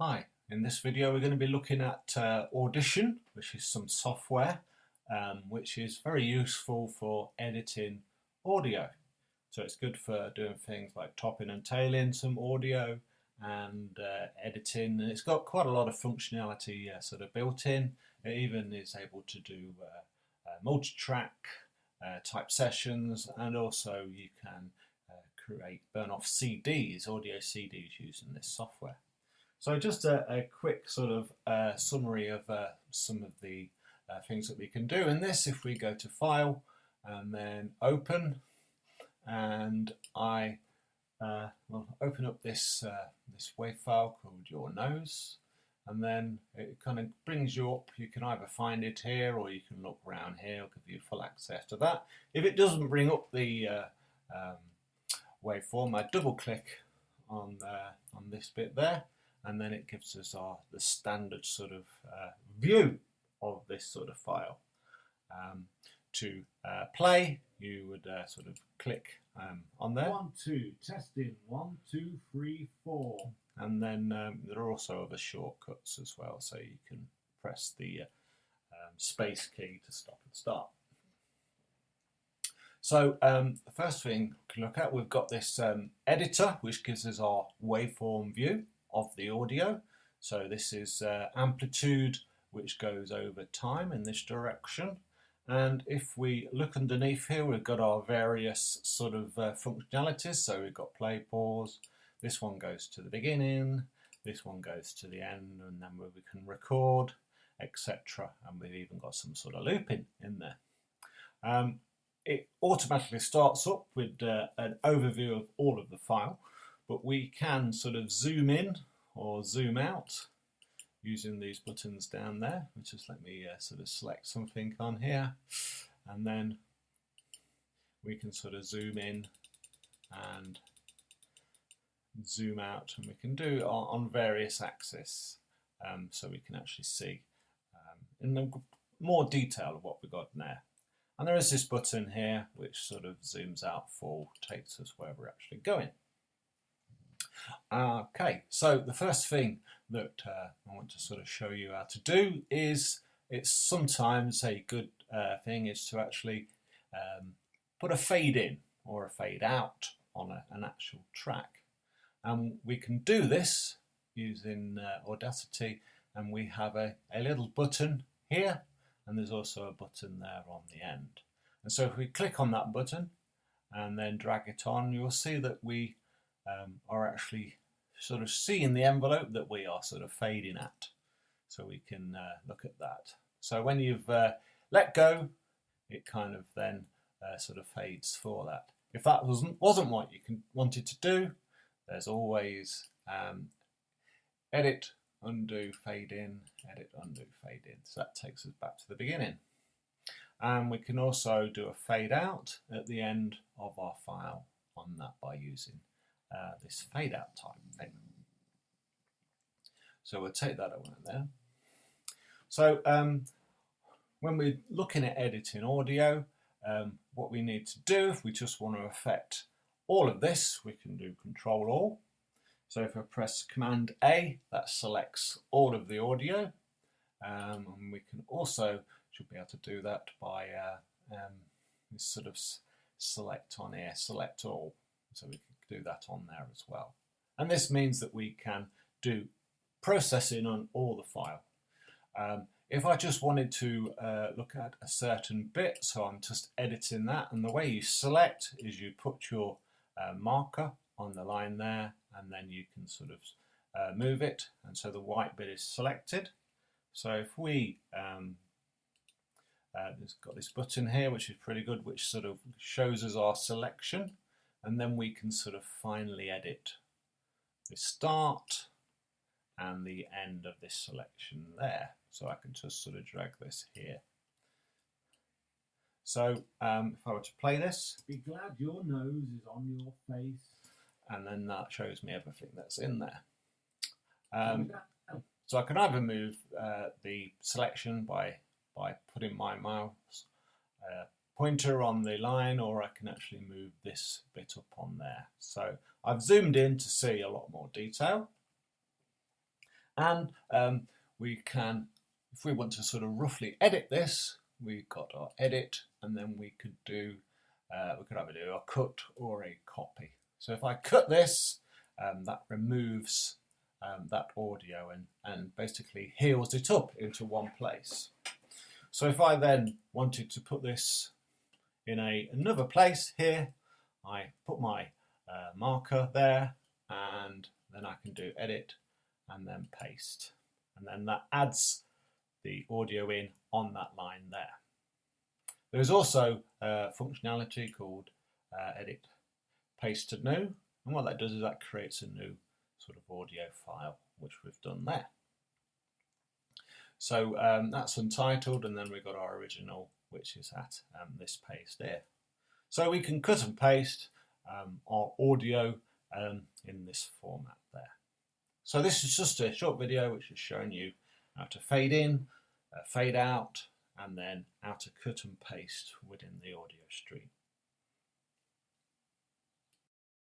Hi, in this video we're going to be looking at Audition, which is some software which is very useful for editing audio. So it's good for doing things like topping and tailing some audio and editing. And it's got quite a lot of functionality sort of built in. It even is able to do multi-track type sessions, and also you can burn off CDs, audio CDs using this software. So just a quick sort of summary of some of the things that we can do in this. If we go to File and then Open, and I will open up this WAV file called Your Nose, and then it kind of brings you up. You can either find it here or you can look around here. It'll give you full access to that. If it doesn't bring up the waveform, I double click on this bit there, and then it gives us the standard sort of view of this sort of file. To play, you would sort of click on there. 1, 2, testing, 1, 2, 3, 4. And then there are also other shortcuts as well, so you can press the space key to stop and start. So the first thing we can look at, we've got this editor, which gives us our waveform view of the audio. So this is amplitude, which goes over time in this direction. And if we look underneath here, we've got our various sort of functionalities. So we've got play, pause. This one goes to the beginning. This one goes to the end, and then we can record, etc. And we've even got some sort of looping in there. It automatically starts up with an overview of all of the file, but we can sort of zoom in or zoom out using these buttons down there. Just let me sort of select something on here, and then we can sort of zoom in and zoom out, and we can do it on various axes, so we can actually see in the more detail of what we've got in there. And there is this button here which sort of zooms out full, takes us where we're actually going. Okay, so the first thing that I want to sort of show you how to do is, it's sometimes a good thing is to actually put a fade in or a fade out on an actual track. And we can do this using Audacity, and we have a little button here, and there's also a button there on the end. And so if we click on that button and then drag it on, you'll see that we are actually sort of seeing the envelope that we are sort of fading at. So we can look at that. So when you've let go, it kind of then sort of fades for that. If that wasn't what you wanted to do, there's always edit, undo, fade in, edit, undo, fade in. So that takes us back to the beginning. And we can also do a fade out at the end of our file on that by using this fade out type thing. So we'll take that away there. So when we're looking at editing audio, what we need to do, if we just want to affect all of this, we can do Control All. So if I press Command A, that selects all of the audio. And we can also, should be able to do that by this sort of select on here, select all. So we can do that on there as well. And this means that we can do processing on all the file. If I just wanted to look at a certain bit, so I'm just editing that, and the way you select is you put your marker on the line there, and then you can sort of move it, and so the white bit is selected. So if we it's got this button here which is pretty good, which sort of shows us our selection, and then we can sort of finally edit the start and the end of this selection there. So I can just sort of drag this here. So if I were to play this, be glad your nose is on your face, and then that shows me everything that's in there. So I can either move the selection by putting my mouse pointer on the line, or I can actually move this bit up on there. So I've zoomed in to see a lot more detail. And we can, if we want to sort of roughly edit this, we've got our edit, and then we could do, we could either do a cut or a copy. So if I cut this, that removes that audio and basically heals it up into one place. So if I then wanted to put this in another place here, I put my marker there, and then I can do edit and then paste. And then that adds the audio in on that line there. There's also a functionality called edit paste to new. And what that does is that creates a new sort of audio file, which we've done there. So that's untitled, and then we've got our original, which is at this paste here. So we can cut and paste our audio in this format there. So this is just a short video which is showing you how to fade in, fade out, and then how to cut and paste within the audio stream.